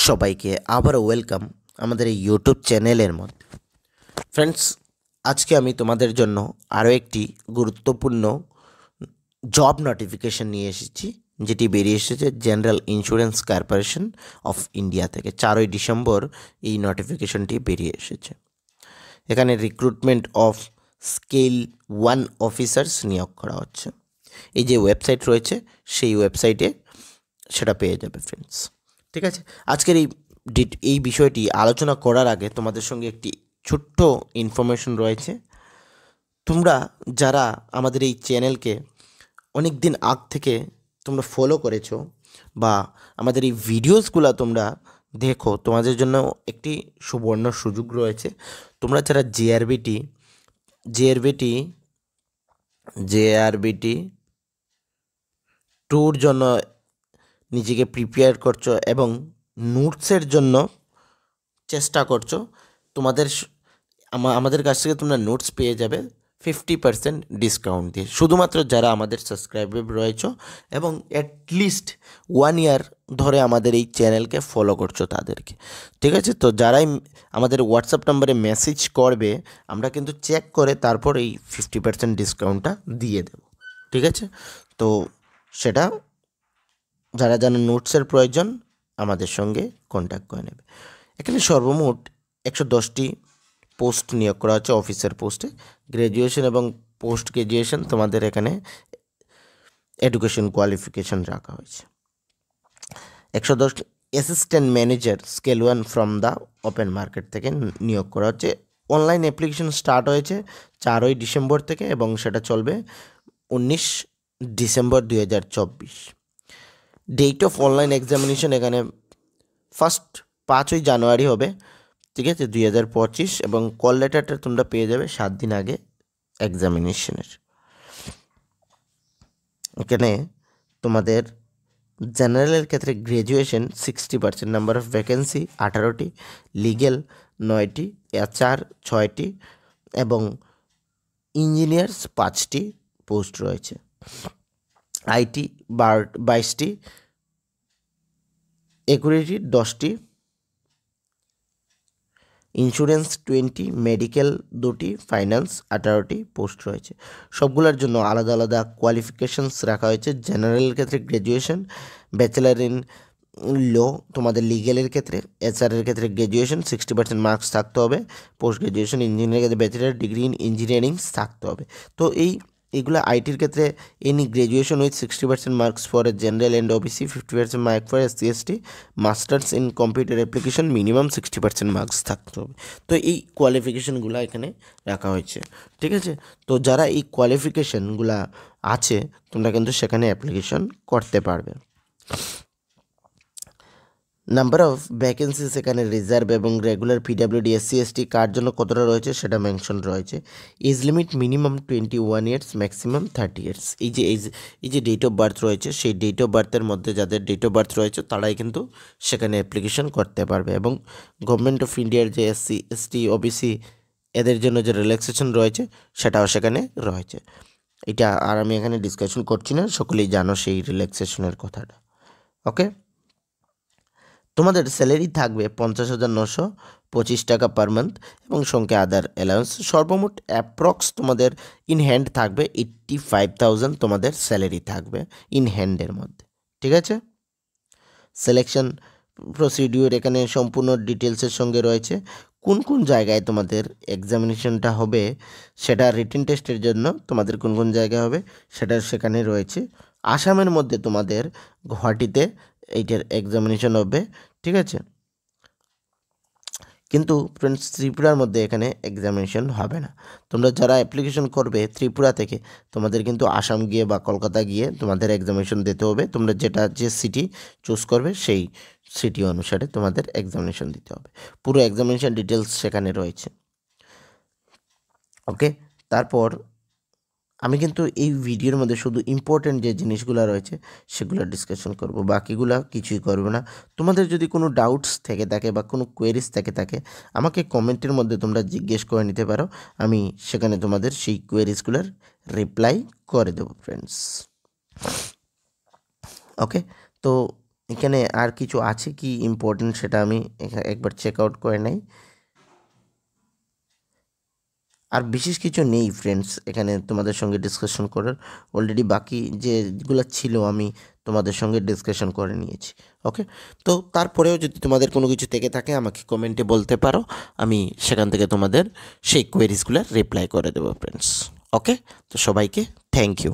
সবাইকে আবারও ওয়েলকাম আমাদের এই ইউটিউব চ্যানেলের মধ্যে। ফ্রেন্ডস, আজকে আমি তোমাদের জন্য আরও একটি গুরুত্বপূর্ণ জব নোটিফিকেশন নিয়ে এসেছি, যেটি বেরিয়ে এসেছে general insurance corporation of India থেকে। 4ই ডিসেম্বর এই নোটিফিকেশনটি বেরিয়ে এসেছে। এখানে রিক্রুটমেন্ট অফ স্কেল 1 অফিসার্স নিয়োগ করা হচ্ছে। এই যে ওয়েবসাইট রয়েছে সেই ওয়েবসাইটে সেটা পেয়ে যাবে ফ্রেন্ডস। ঠিক আছে, আজকের এই বিষয়টি আলোচনা করার আগে তোমাদের সঙ্গে একটি ছোট্ট ইনফরমেশন রয়েছে। তোমরা যারা আমাদের এই চ্যানেলকে অনেক দিন আগ থেকে তোমরা ফলো করেছো বা আমাদের এই ভিডিওসগুলো তোমরা দেখো, তোমাদের জন্য একটি সুবর্ণ সুযোগ রয়েছে। তোমরা যারা জেআরবিটি ট্যুর জন্য নিজেকে প্রিপেয়ার করছো এবং নোটসের জন্য চেষ্টা করছো, আমাদের কাছ থেকে তোমরা নোটস পেয়ে যাবে 50% ডিসকাউন্ট দিয়ে, শুধুমাত্র যারা আমাদের সাবস্ক্রাইবার রয়েছো এবং অ্যাটলিস্ট 1 ইয়ার ধরে আমাদের এই চ্যানেলকে ফলো করছো তাদেরকে। ঠিক আছে, তো যারাই আমাদের হোয়াটসঅ্যাপ নাম্বারে মেসেজ করবে আমরা কিন্তু চেক করে তারপর এই 50% ডিসকাউন্টটা দিয়ে দেব। ঠিক আছে, তো সেটা যারা নোটসের প্রয়োজন আমাদের সঙ্গে কন্ট্যাক্ট করে নেবে। এখানে সর্বমোট 110টি পোস্ট নিয়োগ করা হচ্ছে অফিসার পোস্টে। গ্র্যাজুয়েশন এবং পোস্ট গ্র্যাজুয়েশন তোমাদের এখানে এডুকেশন কোয়ালিফিকেশন রাখা হয়েছে। 110 assistant manager scale 1 from the open market থেকে নিয়োগ করা হচ্ছে। অনলাইন অ্যাপ্লিকেশন স্টার্ট হয়েছে 4ই ডিসেম্বর থেকে এবং সেটা চলবে 19 December 2024। Date of online examination এখানে 5ই জানুয়ারি হবে। ঠিক আছে, 2025, এবং কল লেটারটা তোমরা পেয়ে যাবে 7 দিন আগে এক্সামিনেশনের। এখানে তোমাদের জেনারেলের ক্ষেত্রে গ্র্যাজুয়েশন 60%, নাম্বার অফ ভ্যাকেন্সি 18টি, লিগেল 9টি, HR 6টি এবং ইঞ্জিনিয়ার্স 5টি পোস্ট রয়েছে। IT 22টি, একুরিটি 10টি, ইন্স্যুরেন্স 20, মেডিকেল 2টি, ফাইন্যান্স 18টি পোস্ট রয়েছে। সবগুলোর জন্য আলাদা আলাদা কোয়ালিফিকেশনস রাখা হয়েছে। জেনারেলের ক্ষেত্রে গ্র্যাজুয়েশন, ব্যাচেলার ইন ল, তোমাদের লিগেলের ক্ষেত্রে HR-এর ক্ষেত্রে গ্র্যাজুয়েশন 60% মার্কস থাকতে হবে, পোস্ট গ্র্যাজুয়েশন ইঞ্জিনিয়ারিং ক্ষেত্রে ব্যাচেলার ডিগ্রি ইন ইঞ্জিনিয়ারিং থাকতে হবে। তো এইগুলো আইটির ক্ষেত্রে any graduation with 60% marks for general and OBC, 50% mark for SC/ST, masters in computer application minimum 60% marks থাকতে হবে। তো এই কোয়ালিফিকেশনগুলো এখানে রাখা হয়েছে। ঠিক আছে, তো যারা এই কোয়ালিফিকেশনগুলো আছে তোমরা কিন্তু সেখানে অ্যাপ্লিকেশন করতে পারবে। নাম্বার অফ ভ্যাকেন্সিস এখানে রিজার্ভ এবং রেগুলার PWD SC/ST কার জন্য কতটা রয়েছে সেটা মেনশন রয়েছে। Age limit minimum 21 years, maximum 30 years. এই যে ডেট অফ বার্থ রয়েছে সেই ডেট অফ বার্থের মধ্যে যাদের ডেট অফ বার্থ রয়েছে তারাই কিন্তু সেখানে অ্যাপ্লিকেশন করতে পারবে। এবং গভর্নমেন্ট অফ ইন্ডিয়ার যে SC/ST OBC এদের জন্য যে রিল্যাক্সেশন রয়েছে সেটাও সেখানে রয়েছে। এটা আর আমি এখানে ডিসকাশন করছি না, সকলেই জানো সেই রিল্যাক্সেশনের কথাটা। ওকে, তোমাদের স্যালারি থাকবে 50,925 টাকা পার মান্থ এবং সঙ্গে আদার অ্যালাউন্স। সর্বমোট অ্যাপ্রক্স তোমাদের ইন হ্যান্ড থাকবে 85,000 তোমাদের স্যালারি থাকবে ইন হ্যান্ডের মধ্যে। ঠিক আছে, সিলেকশন প্রসিডিউর এখানে সম্পূর্ণ ডিটেলসের সঙ্গে রয়েছে। কোন কোন জায়গায় তোমাদের এক্সামিনেশনটা হবে, সেটা রিটেন টেস্টের জন্য তোমাদের কোন কোন জায়গায় হবে সেটা সেখানে রয়েছে। আসামের মধ্যে তোমাদের গুয়াহাটিতে এইটার এক্সামিনেশন হবে। ঠিক আছে, কিন্তু ফ্রেন্ডস ত্রিপুরার মধ্যে এখানে এক্সামিনেশন হবে না। তোমরা যারা অ্যাপ্লিকেশন করবে ত্রিপুরা থেকে তোমাদের কিন্তু আসাম গিয়ে বা কলকাতা গিয়ে তোমাদের এক্সামিনেশন দিতে হবে। তোমরা যে সিটি চুজ করবে সেই সিটি অনুসারে তোমাদের এক্সামিনেশন দিতে হবে। পুরো এক্সামিনেশন ডিটেলস সেখানে রয়েছে। ওকে, তারপর আমি কিন্তু এই ভিডিওর মধ্যে শুধু ইম্পর্টেন্ট যে জিনিসগুলো রয়েছে সেগুলো ডিসকাশন করব, বাকিগুলো কিছুই করব না। তোমাদের যদি কোনো ডাউটস থেকে থাকে বা কোনো কোয়েরিজ থেকে থাকে আমাকে কমেন্টের মধ্যে তোমরা জিজ্ঞেস করে নিতে পারো, আমি সেখানে তোমাদের সেই কোয়েরিজগুলোর রিপ্লাই করে দেবো ফ্রেন্ডস। ওকে, তো এখানে আর কিছু আছে কি ইম্পর্টেন্ট সেটা আমি একবার চেক আউট করে নেই। আর বিশেষ কিছু নেই ফ্রেন্ডস এখানে তোমাদের সঙ্গে ডিসকাশন করার। অলরেডি বাকি যেগুলো ছিল আমি তোমাদের সঙ্গে ডিসকাশন করে নিয়েছি। ওকে, তো তারপরেও যদি তোমাদের কোনো কিছু থেকে থাকে আমাকে কমেন্টে বলতে পারো, আমি সেখান থেকে তোমাদের সেই কোয়েরিজগুলোর রিপ্লাই করে দেবো ফ্রেন্ডস। ওকে, তো সবাইকে থ্যাংক ইউ।